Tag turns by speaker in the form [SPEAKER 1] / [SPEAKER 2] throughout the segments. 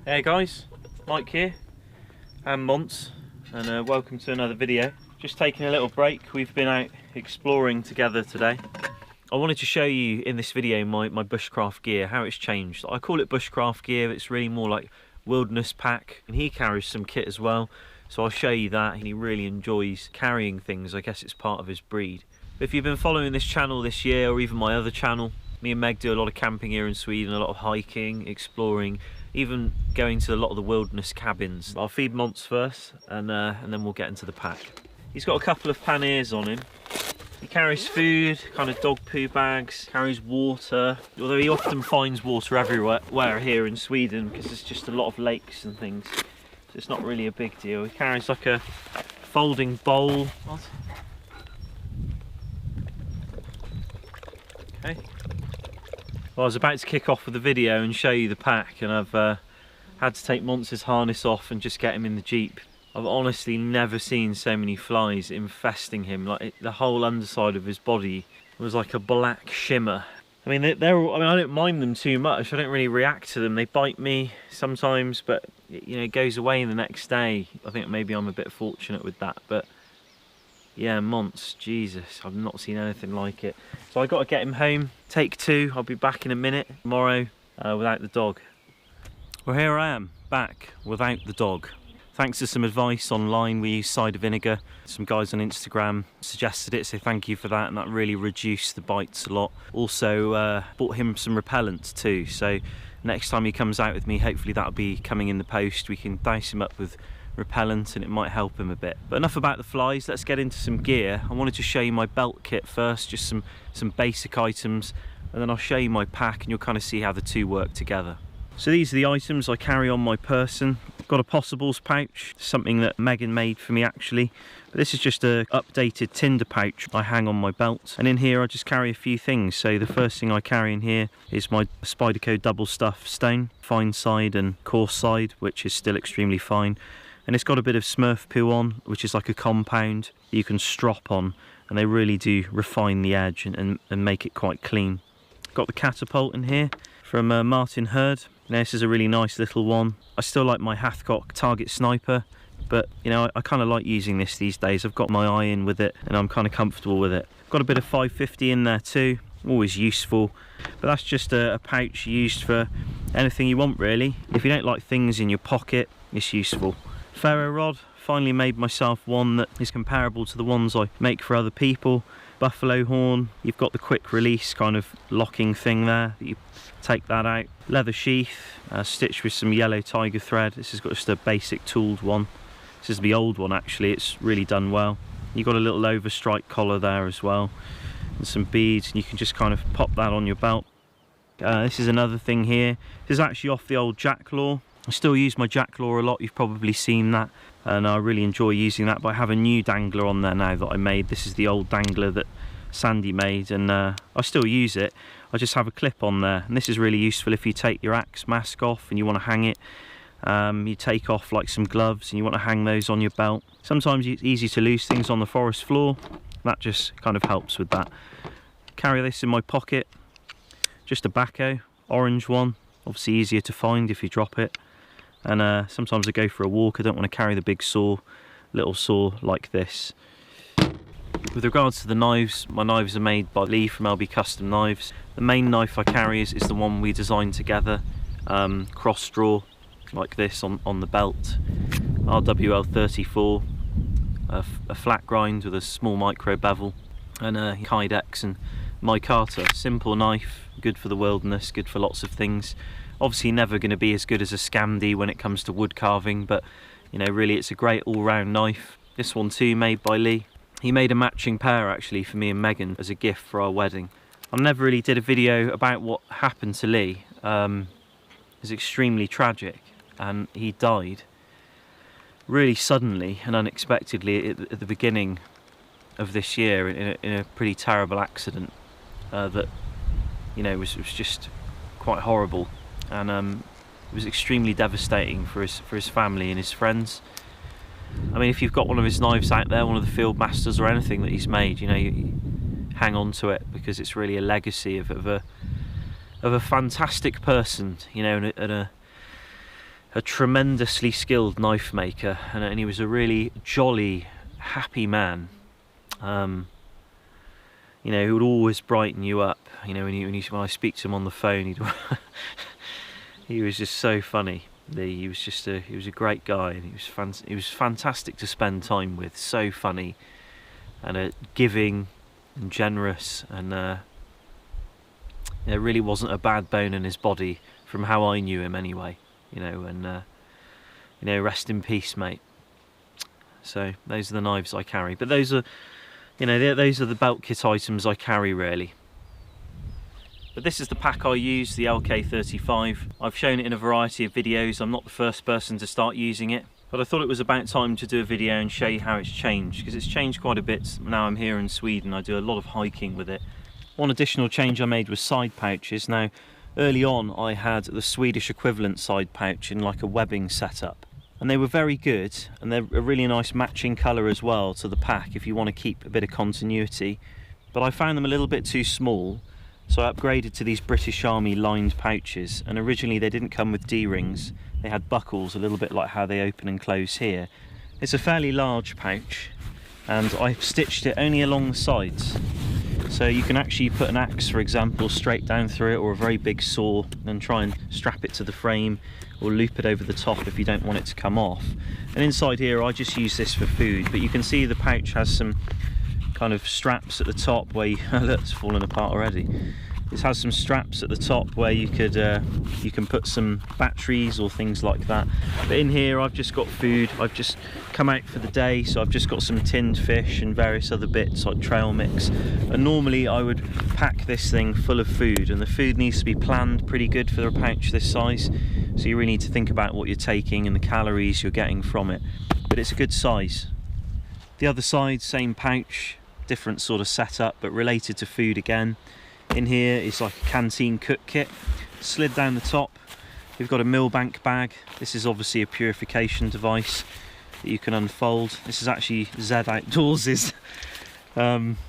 [SPEAKER 1] Hey guys, Mike here, and Monts, and welcome to another video. Just taking a little break. We've been out exploring together today. I wanted to show you in this video my bushcraft gear, how it's changed. I call it bushcraft gear, it's really more like wilderness pack, and he carries some kit as well, so I'll show you that. He really enjoys carrying things. I guess it's part of his breed. But if you've been following this channel this year, or even my other channel, me and Meg do a lot of camping here in Sweden, a lot of hiking, exploring, even going to a lot of the wilderness cabins. I'll feed Monts first, and then we'll get into the pack. He's got a couple of panniers on him. He carries food, kind of dog poo bags, carries water, although he often finds water everywhere here in Sweden because there's just a lot of lakes and things, so it's not really a big deal. He carries like a folding bowl. What? Okay. Well, I was about to kick off with the video and show you the pack, and I've had to take Monts' harness off and just get him in the Jeep. I've honestly never seen so many flies infesting him. Like the whole underside of his body was like a black shimmer. I mean, I don't mind them too much. I don't really react to them. They bite me sometimes, but you know, it goes away the next day. I think maybe I'm a bit fortunate with that, but yeah, Monts, Jesus, I've not seen anything like it. So I got to get him home. Take two. I'll be back in a minute tomorrow without the dog. Well, here I am, back without the dog. Thanks to some advice online, we use cider vinegar. Some guys on Instagram suggested it, so thank you for that, and that really reduced the bites a lot. Also bought him some repellent too, so next time he comes out with me, hopefully that'll be coming in the post. We can dice him up with repellent and it might help him a bit. But enough about the flies, let's get into some gear. I wanted to show you my belt kit first, just some basic items, and then I'll show you my pack and you'll kind of see how the two work together. So these are the items I carry on my person. I've got a Possibles pouch, something that Megan made for me actually. But this is just a updated Tinder pouch I hang on my belt. And in here I just carry a few things. So the first thing I carry in here is my Spyderco double stuff stone, fine side and coarse side, which is still extremely fine. And it's got a bit of Smurf poo on, which is like a compound that you can strop on, and they really do refine the edge and make it quite clean. Got the catapult in here from Martin Hurd. Now, this is a really nice little one. I still like my Hathcock target sniper, but you know, I kind of like using this these days. I've got my eye in with it and I'm kind of comfortable with it. Got a bit of 550 in there too, always useful. But that's just a pouch used for anything you want really. If you don't like things in your pocket, it's useful. Ferro rod, finally made myself one that is comparable to the ones I make for other people. Buffalo horn, you've got the quick release kind of locking thing there, that you take that out. Leather sheath, stitched with some yellow tiger thread. This has got just a basic tooled one. This is the old one actually, it's really done well. You've got a little overstrike collar there as well, and some beads, and you can just kind of pop that on your belt. This is another thing here. This is actually off the old Jacklaw. I still use my Jacklaw a lot, you've probably seen that, and I really enjoy using that, but I have a new dangler on there now that I made. This is the old dangler that Sandy made, and I still use it. I just have a clip on there, and this is really useful if you take your axe mask off and you want to hang it. You take off like some gloves and you want to hang those on your belt. Sometimes it's easy to lose things on the forest floor, that just kind of helps with that. Carry this in my pocket, just a backhoe, orange one, obviously easier to find if you drop it. And sometimes I go for a walk, I don't want to carry the big saw, little saw like this. With regards to the knives, my knives are made by Lee from LB Custom Knives. The main knife I carry is the one we designed together, cross draw like this on the belt. RWL34, a flat grind with a small micro bevel, and a Kydex and micarta. Simple knife, good for the wilderness, good for lots of things. Obviously never going to be as good as a Scamdi when it comes to wood carving, but you know, really it's a great all-round knife. This one too, made by Lee. He made a matching pair actually for me and Megan as a gift for our wedding. I never really did a video about what happened to Lee. It's extremely tragic, and he died really suddenly and unexpectedly at the beginning of this year in a pretty terrible accident that, you know, was just quite horrible. And it was extremely devastating for his family and his friends. I mean, if you've got one of his knives out there, one of the Field Masters or anything that he's made, you know, you hang on to it, because it's really a legacy of a fantastic person, you know, and a tremendously skilled knife maker, and he was a really jolly, happy man. You know, he would always brighten you up. You know, when I speak to him on the phone, he was just so funny. He was a great guy, and he was fantastic to spend time with. So funny, and giving and generous, and there really wasn't a bad bone in his body from how I knew him anyway. You know, and you know, rest in peace, mate. So those are the knives I carry, but those are, you know, those are the belt kit items I carry really. But this is the pack I use, the LK35. I've shown it in a variety of videos. I'm not the first person to start using it, but I thought it was about time to do a video and show you how it's changed, because it's changed quite a bit now I'm here in Sweden. I do a lot of hiking with it. One additional change I made was side pouches. Now, early on I had the Swedish equivalent side pouch in like a webbing setup, and they were very good, and they're a really nice matching colour as well to the pack if you want to keep a bit of continuity. But I found them a little bit too small, so I upgraded to these British Army lined pouches, and originally they didn't come with D-rings. They had buckles, a little bit like how they open and close here. It's a fairly large pouch, and I've stitched it only along the sides. So you can actually put an axe, for example, straight down through it, or a very big saw, and try and strap it to the frame, or loop it over the top if you don't want it to come off. And inside here I just use this for food, but you can see the pouch has some kind of straps at the top where you, look, it's fallen apart already. This has some straps at the top where you can put some batteries or things like that. But in here I've just got food. I've just come out for the day, so I've just got some tinned fish and various other bits like trail mix. And normally I would pack this thing full of food, and the food needs to be planned pretty good for a pouch this size. So you really need to think about what you're taking and the calories you're getting from it. But it's a good size. The other side, same pouch, different sort of setup, but related to food again. In here is like a canteen cook kit. Slid down the top, we've got a Milbank bag. This is obviously a purification device that you can unfold. This is actually Zed Outdoors's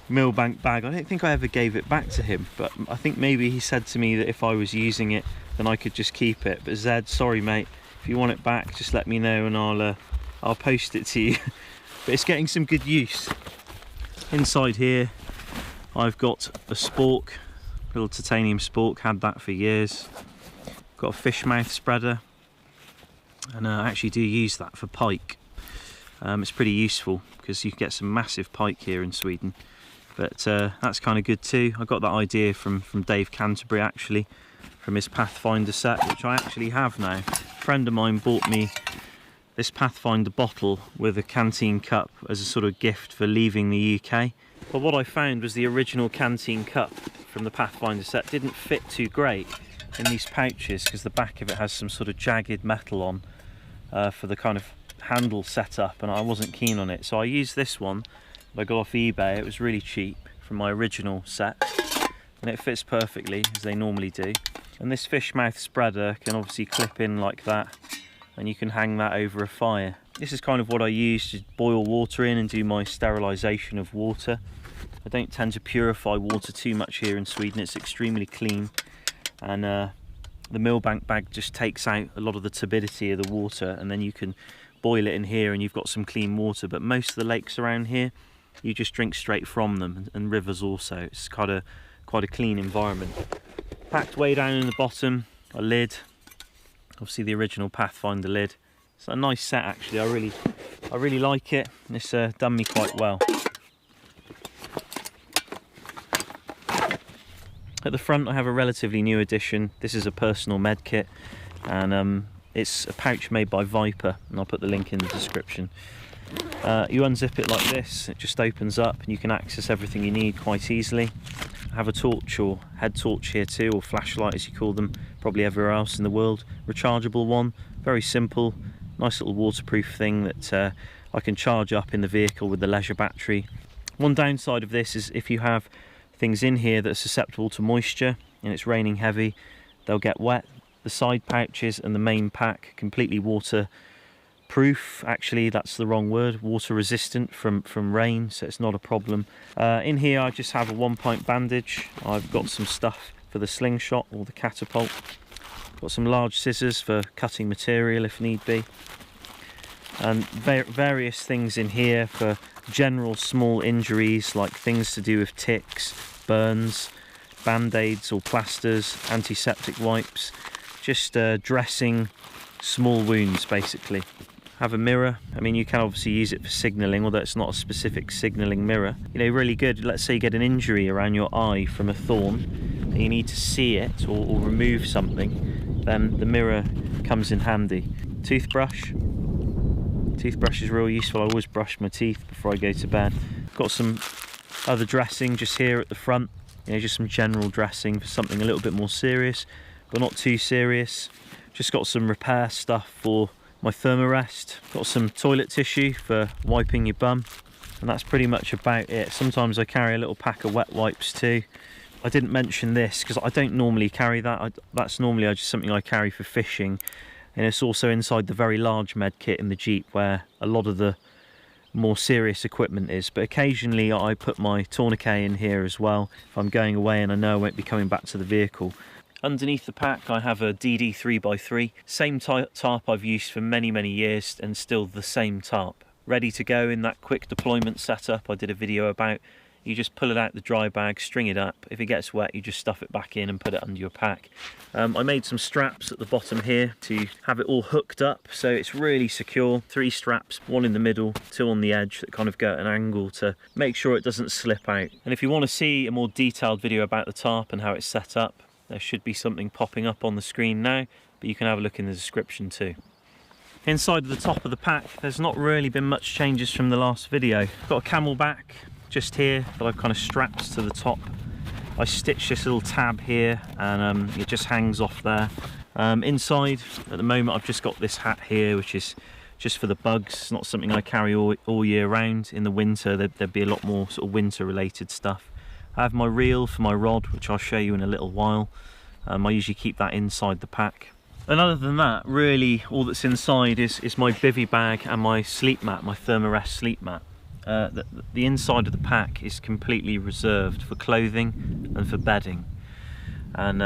[SPEAKER 1] Milbank bag. I don't think I ever gave it back to him, but I think maybe he said to me that if I was using it, then I could just keep it. But Zed, sorry mate, if you want it back, just let me know and I'll post it to you. But it's getting some good use. Inside here I've got a Spork, little titanium Spork, had that for years. Got a fish mouth spreader, and I actually do use that for pike. It's pretty useful because you can get some massive pike here in Sweden, but that's kind of good too. I got that idea from Dave Canterbury, actually, from his Pathfinder set, which I actually have now. A friend of mine bought me this Pathfinder bottle with a canteen cup as a sort of gift for leaving the UK. But what I found was the original canteen cup from the Pathfinder set didn't fit too great in these pouches, because the back of it has some sort of jagged metal on for the kind of handle setup, and I wasn't keen on it. So I used this one that I got off eBay. It was really cheap from my original set, and it fits perfectly as they normally do. And this fish mouth spreader can obviously clip in like that, and you can hang that over a fire. This is kind of what I use to boil water in and do my sterilisation of water. I don't tend to purify water too much here in Sweden. It's extremely clean, and the Milbank bag just takes out a lot of the turbidity of the water, and then you can boil it in here and you've got some clean water. But most of the lakes around here, you just drink straight from them, and rivers also. It's quite a clean environment. Packed way down in the bottom, a lid, obviously the original Pathfinder lid. It's a nice set actually. I really like it. It's done me quite well. At the front I have a relatively new addition. This is a personal med kit, and it's a pouch made by Viper, and I'll put the link in the description. You unzip it like this, it just opens up and you can access everything you need quite easily. I have a torch, or head torch here too, or flashlight as you call them, probably everywhere else in the world. Rechargeable one, very simple, nice little waterproof thing that I can charge up in the vehicle with the leisure battery. One downside of this is if you have things in here that are susceptible to moisture and it's raining heavy, they'll get wet. The side pouches and the main pack completely waterproof. Actually, that's the wrong word, water resistant from rain, so it's not a problem. In here I just have a 1 pint bandage. I've got some stuff for the slingshot or the catapult, Got some large scissors for cutting material if need be. And various things in here for general small injuries, like things to do with ticks, burns, band-aids or plasters, antiseptic wipes, just dressing small wounds basically. Have a mirror. I mean, you can obviously use it for signalling, although it's not a specific signalling mirror. You know, really good. Let's say you get an injury around your eye from a thorn and you need to see it or remove something, then the mirror comes in handy. Toothbrush. Toothbrush is real useful. I always brush my teeth before I go to bed. Got some other dressing just here at the front. You know, just some general dressing for something a little bit more serious, but not too serious. Just got some repair stuff for my thermarest. Got some toilet tissue for wiping your bum, and that's pretty much about it. Sometimes I carry a little pack of wet wipes too. I didn't mention this because I don't normally carry that. That's normally just something I carry for fishing, and it's also inside the very large med kit in the Jeep where a lot of the more serious equipment is. But occasionally I put my tourniquet in here as well if I'm going away and I know I won't be coming back to the vehicle. Underneath the pack I have a DD 3x3, same tarp I've used for many years, and still the same tarp, ready to go in that quick deployment setup I did a video about. You just pull it out the dry bag, string it up. If it gets wet, you just stuff it back in and put it under your pack. I made some straps at the bottom here to have it all hooked up, so it's really secure. 3 straps, 1 in the middle, 2 on the edge that kind of go at an angle to make sure it doesn't slip out. And if you want to see a more detailed video about the tarp and how it's set up, there should be something popping up on the screen now, but you can have a look in the description too. Inside the top of the pack, there's not really been much changes from the last video. Got a camelback just here that I've kind of strapped to the top. I stitched this little tab here and it just hangs off there. Inside at the moment I've just got this hat here, which is just for the bugs. It's not something I carry all year round. In the winter there'd be a lot more sort of winter related stuff. I have my reel for my rod, which I'll show you in a little while. I usually keep that inside the pack. And other than that, really all that's inside is my Bivi bag and my sleep mat, my thermarest sleep mat. The inside of the pack is completely reserved for clothing and for bedding, and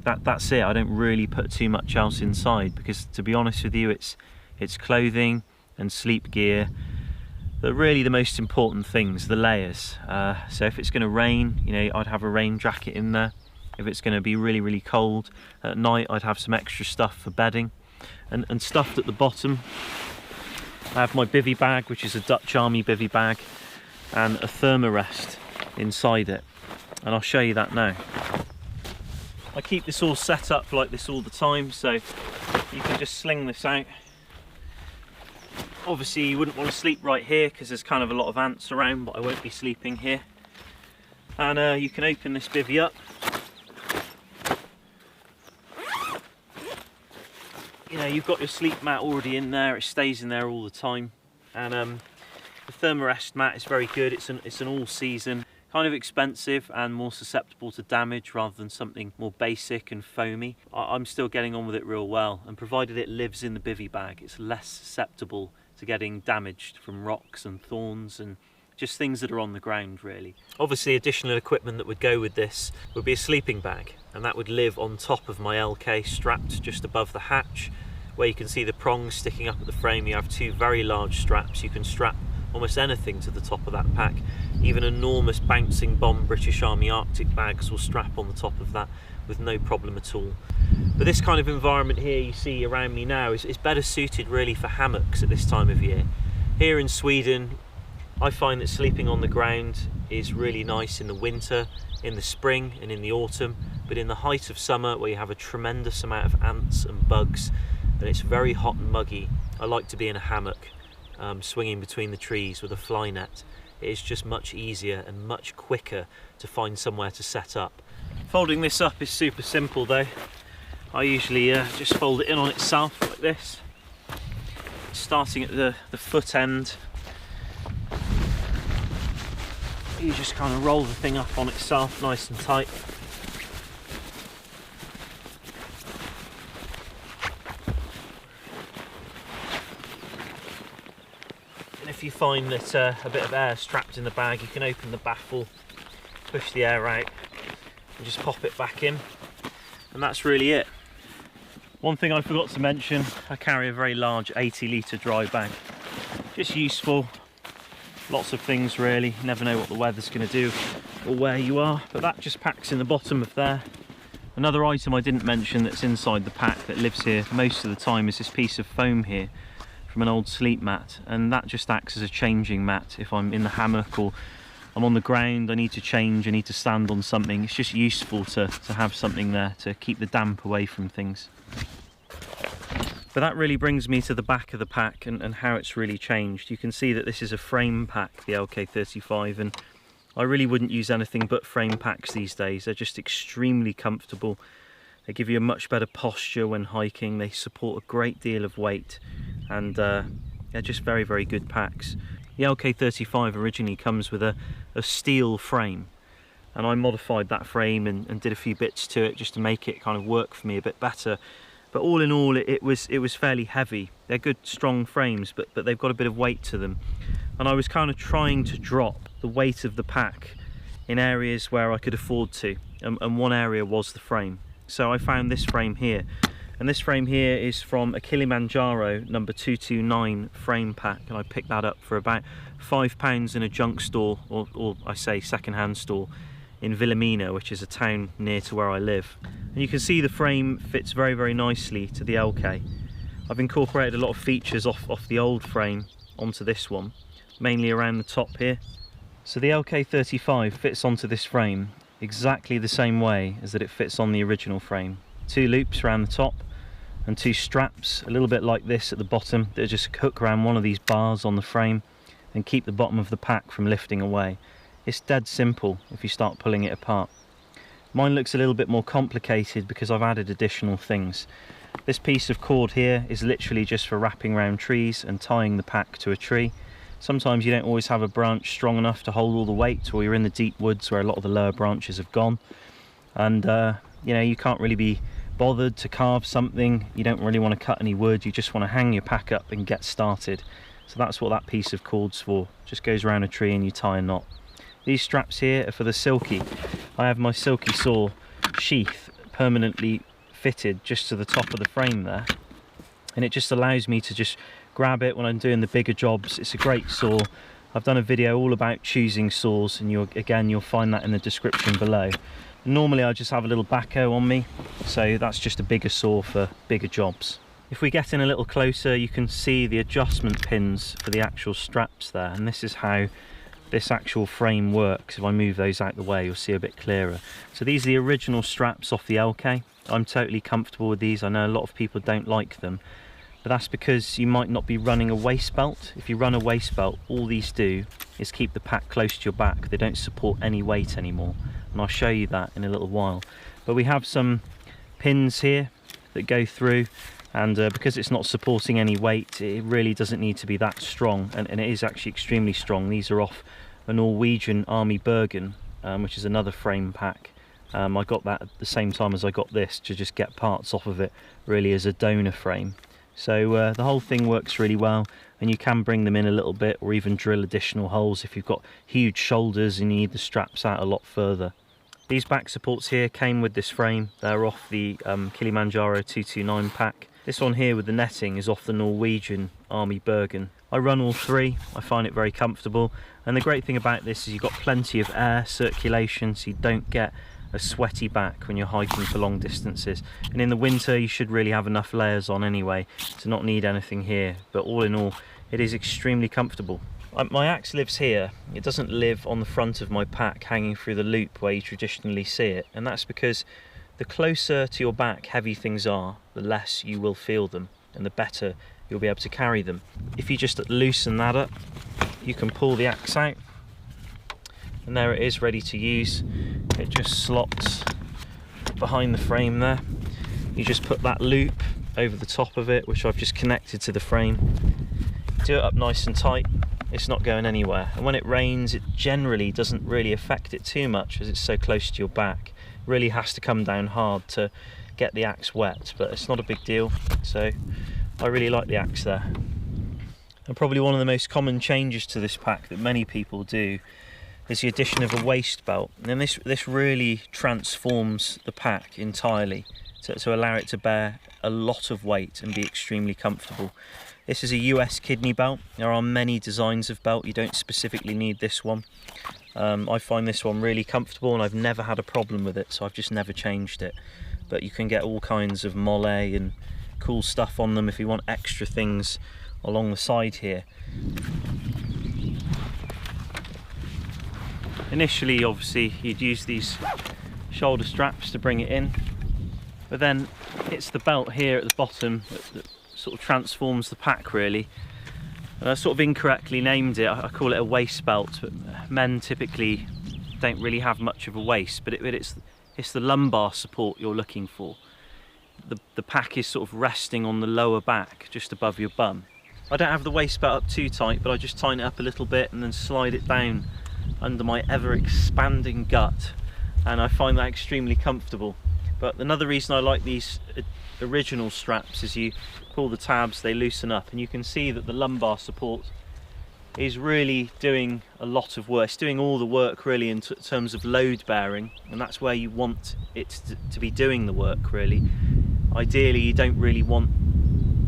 [SPEAKER 1] that's it. I don't really put too much else inside because, to be honest with you, it's clothing and sleep gear that are really the most important things, the layers. So if it's going to rain, you know, I'd have a rain jacket in there. If it's going to be really cold at night, I'd have some extra stuff for bedding. And stuffed at the bottom, I have my Bivi bag, which is a Dutch Army Bivi bag, and a thermarest inside it, and I'll show you that now. I keep this all set up like this all the time, so you can just sling this out. Obviously you wouldn't want to sleep right here because there's kind of a lot of ants around, but I won't be sleeping here. And you can open this Bivi up. You know, you've got your sleep mat already in there, it stays in there all the time. And the thermarest mat is very good. It's an all season, kind of expensive and more susceptible to damage rather than something more basic and foamy. I'm still getting on with it real well, and provided it lives in the Bivi bag, it's less susceptible to getting damaged from rocks and thorns and just things that are on the ground, really. Obviously additional equipment that would go with this would be a sleeping bag, and that would live on top of my LK strapped just above the hatch, where you can see the prongs sticking up at the frame. You have 2 very large straps. You can strap almost anything to the top of that pack. Even enormous bouncing bomb British Army Arctic bags will strap on the top of that with no problem at all. But this kind of environment here you see around me now is better suited really for hammocks at this time of year. Here in Sweden, I find that sleeping on the ground is really nice in the winter, in the spring and in the autumn, but in the height of summer, where you have a tremendous amount of ants and bugs and it's very hot and muggy, I like to be in a hammock, swinging between the trees with a fly net. It is just much easier and much quicker to find somewhere to set up. Folding this up is super simple though. I usually just fold it in on itself like this, starting at the foot end. You just kind of roll the thing up on itself nice and tight. And if you find that a bit of air is trapped in the bag, you can open the baffle, push the air out and just pop it back in, and that's really it. One thing I forgot to mention, I carry a very large 80-litre dry bag. Just useful, lots of things really, you never know what the weather's going to do or where you are, but that just packs in the bottom of there. Another item I didn't mention that's inside the pack that lives here most of the time is this piece of foam here from an old sleep mat, and that just acts as a changing mat if I'm in the hammock or I'm on the ground, I need to change, I need to stand on something. It's just useful to have something there to keep the damp away from things. But that really brings me to the back of the pack and how it's really changed. You can see that this is a frame pack, the LK35, and I really wouldn't use anything but frame packs these days. They're just extremely comfortable. They give you a much better posture when hiking. They support a great deal of weight, and they're just very, very good packs. The LK35 originally comes with a steel frame, and I modified that frame and did a few bits to it just to make it kind of work for me a bit better. But all in all, it was fairly heavy. They're good, strong frames, but they've got a bit of weight to them. And I was kind of trying to drop the weight of the pack in areas where I could afford to, and one area was the frame. So I found this frame here, and this frame here is from a Kilimanjaro number 229 frame pack, and I picked that up for about £5 in a junk store, or I say second-hand store, in Villamino, which is a town near to where I live. And you can see the frame fits very, very nicely to the LK. I've incorporated a lot of features off the old frame onto this one, mainly around the top here. So the LK35 fits onto this frame exactly the same way as that it fits on the original frame. 2 loops around the top and 2 straps, a little bit like this at the bottom, that just hook around one of these bars on the frame and keep the bottom of the pack from lifting away. It's dead simple if you start pulling it apart. Mine looks a little bit more complicated because I've added additional things. This piece of cord here is literally just for wrapping around trees and tying the pack to a tree. Sometimes you don't always have a branch strong enough to hold all the weight, or you're in the deep woods where a lot of the lower branches have gone, and you know, you can't really be bothered to carve something, you don't really want to cut any wood, you just want to hang your pack up and get started. So that's what that piece of cord's for, just goes around a tree and you tie a knot. These straps here are for the silky. I have my silky saw sheath permanently fitted just to the top of the frame there, and it just allows me to just grab it when I'm doing the bigger jobs. It's a great saw. I've done a video all about choosing saws, and you'll find that in the description below. Normally I just have a little backhoe on me, so that's just a bigger saw for bigger jobs. If we get in a little closer, you can see the adjustment pins for the actual straps there, and this is how this actual frame works. If I move those out the way, you'll see a bit clearer. So these are the original straps off the LK. I'm totally comfortable with these. I know a lot of people don't like them, but that's because you might not be running a waist belt. If you run a waist belt, all these do is keep the pack close to your back. They don't support any weight anymore, and I'll show you that in a little while. But we have some pins here that go through, and because it's not supporting any weight, it really doesn't need to be that strong, and it is actually extremely strong. These are off a Norwegian Army Bergen, which is another frame pack. I got that at the same time as I got this, to just get parts off of it really as a donor frame. So the whole thing works really well, and you can bring them in a little bit or even drill additional holes if you've got huge shoulders and you need the straps out a lot further. These back supports here came with this frame. They're off the Kilimanjaro 229 pack. This one here with the netting is off the Norwegian Army Bergen. I run all three, I find it very comfortable, and the great thing about this is you've got plenty of air circulation, so you don't get a sweaty back when you're hiking for long distances. And in the winter you should really have enough layers on anyway to not need anything here, but all in all it is extremely comfortable. My axe lives here. It doesn't live on the front of my pack hanging through the loop where you traditionally see it, and that's because the closer to your back heavy things are, the less you will feel them and the better you'll be able to carry them. If you just loosen that up, you can pull the axe out, and there it is, ready to use. It just slots behind the frame there. You just put that loop over the top of it, which I've just connected to the frame. Do it up nice and tight, it's not going anywhere. And when it rains, it generally doesn't really affect it too much as it's so close to your back. It really has to come down hard to get the axe wet, but it's not a big deal. So I really like the axe there. And probably one of the most common changes to this pack that many people do is the addition of a waist belt. And this really transforms the pack entirely to allow it to bear a lot of weight and be extremely comfortable. This is a US kidney belt. There are many designs of belt, you don't specifically need this one. I find this one really comfortable and I've never had a problem with it, so I've just never changed it. But you can get all kinds of molle and cool stuff on them if you want extra things along the side here. Initially, obviously, you'd use these shoulder straps to bring it in, but then it's the belt here at the bottom that sort of transforms the pack, really. And I sort of incorrectly named it. I call it a waist belt, but men typically don't really have much of a waist, but it's the lumbar support you're looking for. The pack is sort of resting on the lower back, just above your bum. I don't have the waist belt up too tight, but I just tighten it up a little bit and then slide it down under my ever expanding gut, and I find that extremely comfortable. But another reason I like these original straps is you pull the tabs, they loosen up, and you can see that the lumbar support is really doing a lot of work. It's doing all the work really in terms of load bearing, and that's where you want it to be doing the work, really. Ideally, you don't really want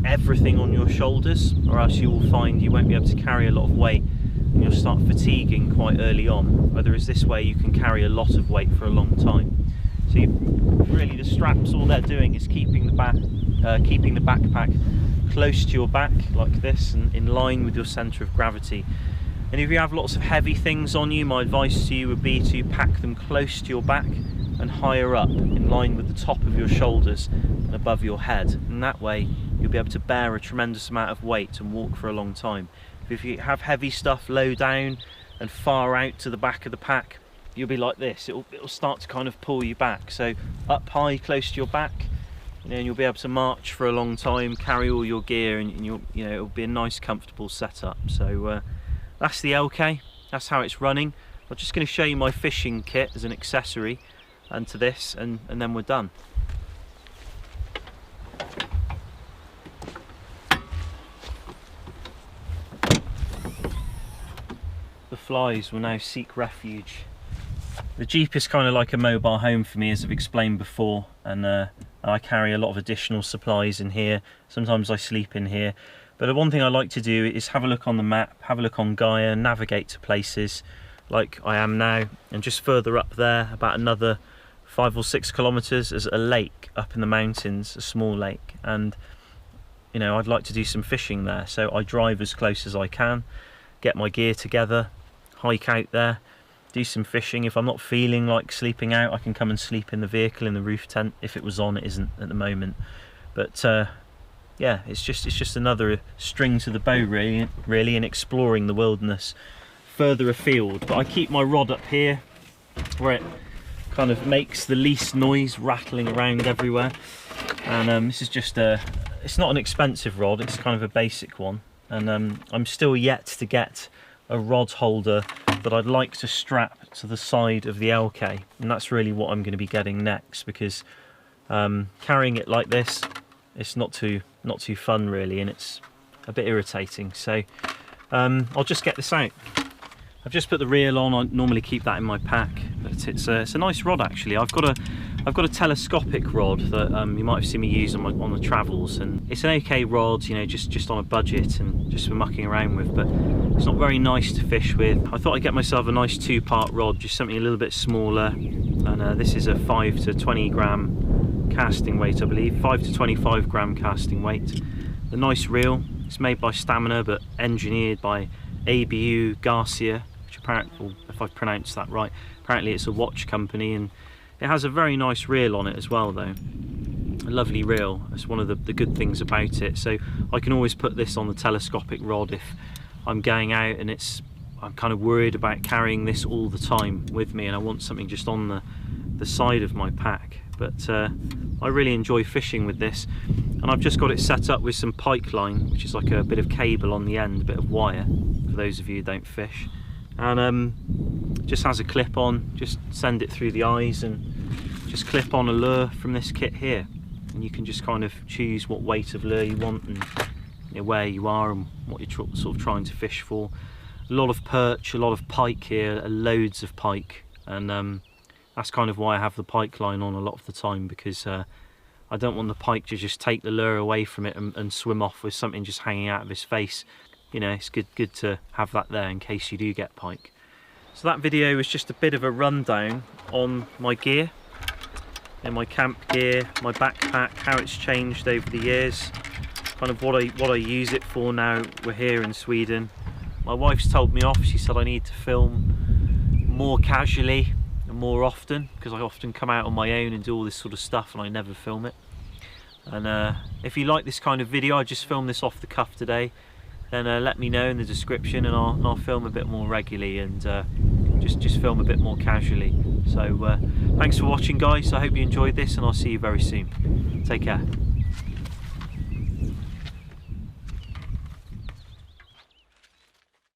[SPEAKER 1] everything on your shoulders, or else you will find you won't be able to carry a lot of weight and you'll start fatiguing quite early on. Whereas this way you can carry a lot of weight for a long time. So really the straps, all they're doing is keeping the backpack close to your back like this and in line with your centre of gravity. And if you have lots of heavy things on you, my advice to you would be to pack them close to your back and higher up, in line with the top of your shoulders and above your head. And that way you'll be able to bear a tremendous amount of weight and walk for a long time. If you have heavy stuff low down and far out to the back of the pack, you'll be like this. It'll start to kind of pull you back. So up high, close to your back, and you'll be able to march for a long time, carry all your gear, and it'll be a nice, comfortable setup. So that's the LK. That's how it's running. I'm just going to show you my fishing kit as an accessory, and to this, and then we're done. The flies will now seek refuge. The Jeep is kind of like a mobile home for me, as I've explained before, and I carry a lot of additional supplies in here. Sometimes I sleep in here, but the one thing I like to do is have a look on the map, have a look on Gaia, navigate to places like I am now, and just further up there, about another 5 or 6 kilometers, is a lake up in the mountains, a small lake, and I'd like to do some fishing there. So I drive as close as I can, get my gear together, hike out there, do some fishing. If I'm not feeling like sleeping out, I can come and sleep in the vehicle, in the roof tent. If it was on, it isn't at the moment, but yeah, it's just another string to the bow, really, in exploring the wilderness further afield. But I keep my rod up here where it kind of makes the least noise, rattling around everywhere. And this is just it's not an expensive rod, it's kind of a basic one. And I'm still yet to get a rod holder that I'd like to strap to the side of the LK, and that's really what I'm going to be getting next, because carrying it like this, it's not too fun really, and it's a bit irritating. So I'll just get this out. I've just put the reel on. I normally keep that in my pack, but it's a nice rod actually. I've got a telescopic rod that you might have seen me use on the travels, and it's an okay rod, just on a budget and just for mucking around with, but it's not very nice to fish with. I thought I'd get myself a nice 2-part rod, just something a little bit smaller, and this is a 5 to 20 gram casting weight, I believe, 5 to 25 gram casting weight. The nice reel, it's made by Stamina but engineered by ABU Garcia, which apparently, if I've pronounced that right, apparently it's a watch company, and it has a very nice reel on it as well though. A lovely reel. That's one of the good things about it. So I can always put this on the telescopic rod if I'm going out and I'm kind of worried about carrying this all the time with me, and I want something just on the side of my pack. But I really enjoy fishing with this, and I've just got it set up with some pike line, which is like a bit of cable on the end, a bit of wire for those of you who don't fish, and just has a clip on. Just send it through the eyes and just clip on a lure from this kit here, and you can just kind of choose what weight of lure you want and where you are and what you're sort of trying to fish for. A lot of perch, a lot of pike here, loads of pike, and that's kind of why I have the pike line on a lot of the time, because I don't want the pike to just take the lure away from it and swim off with something just hanging out of his face. You know, it's good to have that there in case you do get pike. So that video was just a bit of a rundown on my gear, and my camp gear, my backpack, how it's changed over the years, kind of what I use it for now we're here in Sweden. My wife's told me off. She said I need to film more casually and more often, because I often come out on my own and do all this sort of stuff and I never film it. And if you like this kind of video, I just filmed this off the cuff today, then let me know in the description, and I'll film a bit more regularly and just film a bit more casually. So thanks for watching, guys. I hope you enjoyed this, and I'll see you very soon. Take care.